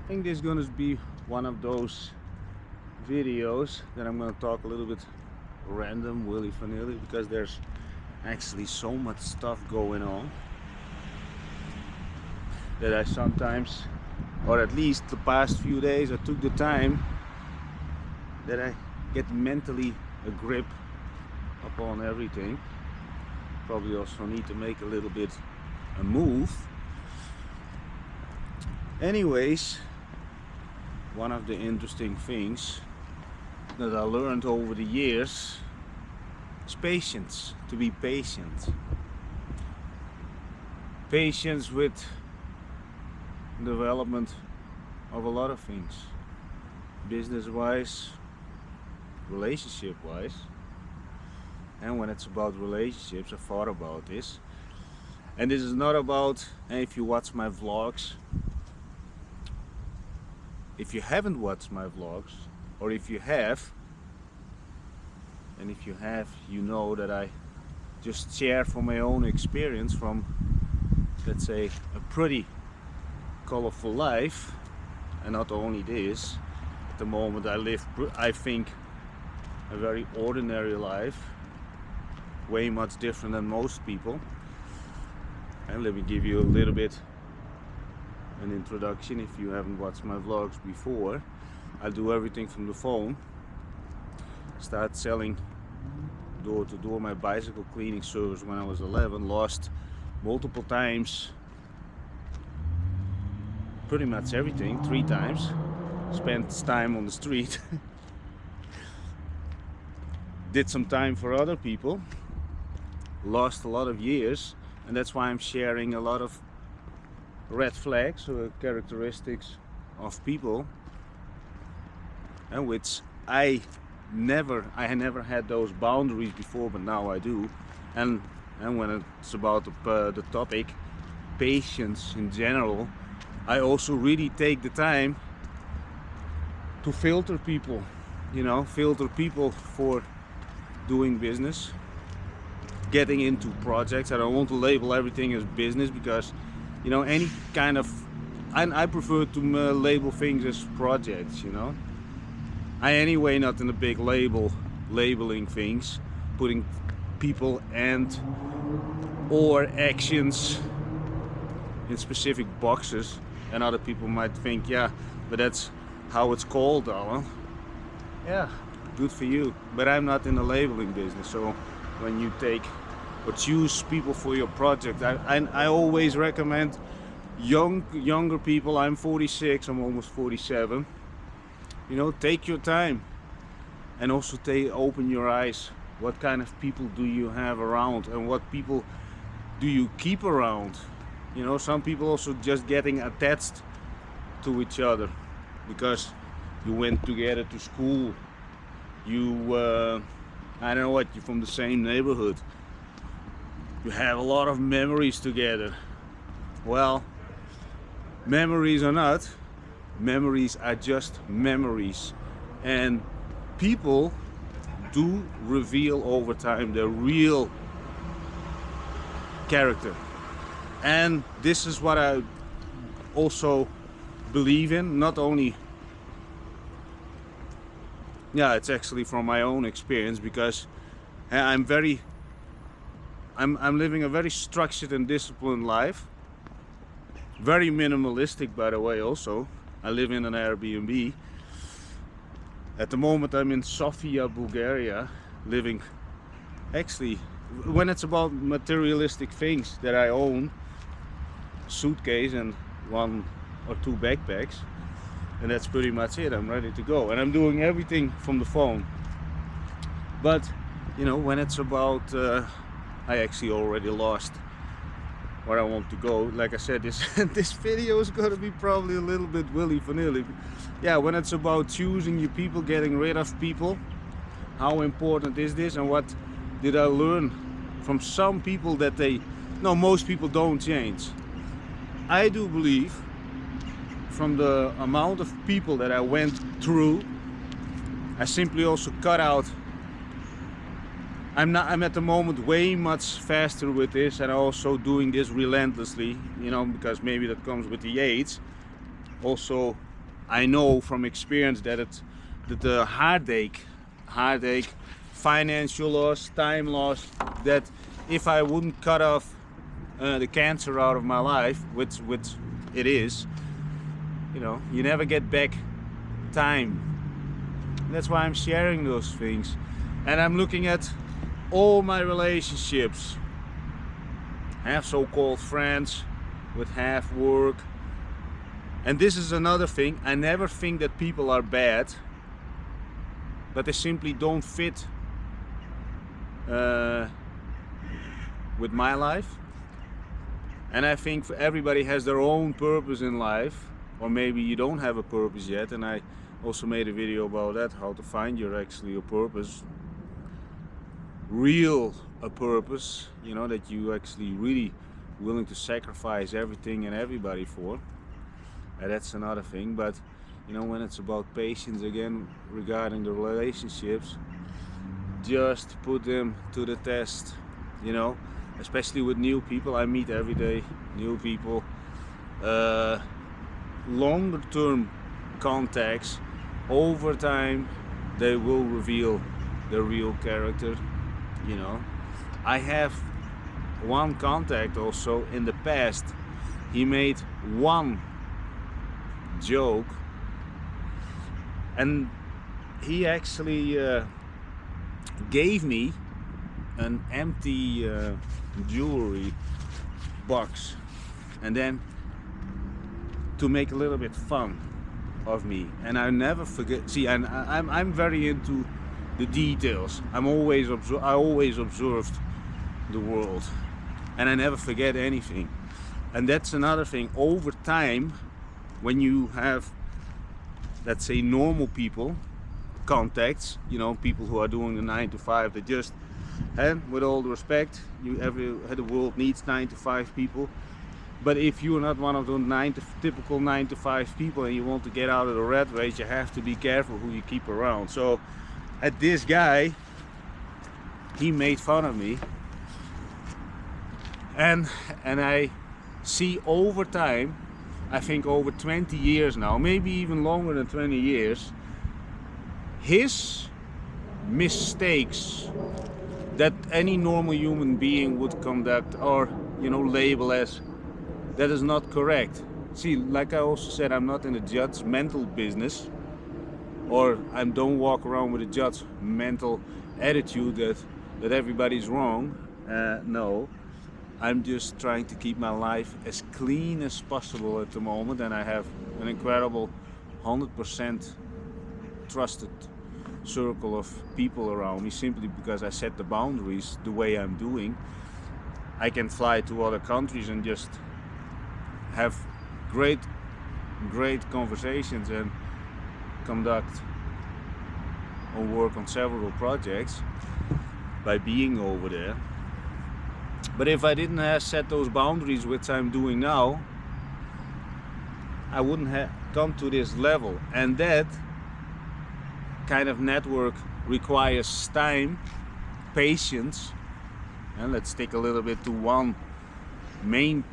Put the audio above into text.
think this is gonna be one of those videos that I'm gonna talk a little bit random, willy-nilly, because there's actually so much stuff going on that I sometimes, or at least the past few days, I took the time that I get mentally a grip upon everything. Probably also need to make a little bit a move. Anyways, one of the interesting things that I learned over the years is patience, to be patient. Patience with development of a lot of things, business-wise, relationship-wise. And when it's about relationships, I thought about this. And this is not about, and if you watch my vlogs, if you haven't watched my vlogs, or if you have, and if you have, you know that I just share from my own experience from, let's say, a pretty colorful life. And not only this, at the moment I live, I think, a very ordinary life, way much different than most people. And let me give you a little bit an introduction if you haven't watched my vlogs before. I do everything from the phone. Start selling door to door my bicycle cleaning service when I was 11. Lost multiple times, pretty much everything, 3 times. Spent time on the street. Did some time for other people. Lost a lot of years, and that's why I'm sharing a lot of red flags or characteristics of people, and which I never had those boundaries before, but now I do. And when it's about the topic patience in general, I also really take the time to filter people, you know, filter people for doing business, getting into projects. I don't want to label everything as business, because, you know, any kind of, I prefer to label things as projects, you know. I anyway not in a big labeling things, putting people and or actions in specific boxes, and other people might think, yeah, but that's how it's called, Alan. Yeah, good for you, but I'm not in the labeling business. So when you take or choose people for your project, I always recommend younger people. I'm 46, I'm almost 47. You know, take your time, and also open your eyes. What kind of people do you have around, and what people do you keep around? You know, some people also just getting attached to each other because you went together to school, you I don't know what, you're from the same neighborhood, you have a lot of memories together. Well, memories or not, memories are just memories, and people do reveal over time their real character. And this is what I also believe in, not only, yeah, it's actually from my own experience, because I'm living a very structured and disciplined life, very minimalistic, by the way. Also, I live in an Airbnb. At the moment I'm in Sofia, Bulgaria, living, actually, when it's about materialistic things that I own, a suitcase and 1 or 2 backpacks, and that's pretty much it. I'm ready to go, and I'm doing everything from the phone. But, you know, when it's about, I actually already lost where I want to go. Like I said, this video is going to be probably a little bit willy-nilly. Yeah, when it's about choosing your people, getting rid of people, how important is this, and what did I learn from some people that most people don't change. I do believe, from the amount of people that I went through, I simply also cut out. I'm at the moment way much faster with this, and also doing this relentlessly, you know, because maybe that comes with the age. Also I know from experience that the heartache, financial loss, time loss, that if I wouldn't cut off the cancer out of my life, which it is, you know, you never get back time. That's why I'm sharing those things. And I'm looking at all my relationships. I have so-called friends with half work. And this is another thing. I never think that people are bad, but they simply don't fit with my life. And I think everybody has their own purpose in life, or maybe you don't have a purpose yet. And I also made a video about that, how to find your purpose, a purpose, you know, that you actually really willing to sacrifice everything and everybody for. That's another thing. But you know, when it's about patience again regarding the relationships, just put them to the test, you know, especially with new people. I meet every day new people. Longer term contacts, over time they will reveal the real character, you know. I have one contact also in the past. He made one joke and he actually gave me an empty jewelry box, and then to make a little bit fun of me. And I never forget. See, and I'm very into the details. I always observed the world, and I never forget anything. And that's another thing. Over time, when you have, let's say, normal people contacts, you know, people who are doing the 9 to 5, they just, and with all the respect, the world needs 9 to 5 people. But if you're not one of those typical 9 to 5 people and you want to get out of the rat race, you have to be careful who you keep around. So at this guy, he made fun of me, and I see over time, I think over 20 years now, maybe even longer than 20 years, his mistakes that any normal human being would conduct or, you know, label as that is not correct. See, like I also said, I'm not in the judgmental business, or I don't walk around with a judgmental attitude that everybody's wrong. No, I'm just trying to keep my life as clean as possible at the moment, and I have an incredible 100% trusted circle of people around me, simply because I set the boundaries the way I'm doing. I can fly to other countries and just have great conversations and conduct or work on several projects by being over there. But if I didn't have set those boundaries, which I'm doing now, I wouldn't have come to this level. And that kind of network requires time, patience, and let's stick a little bit to one main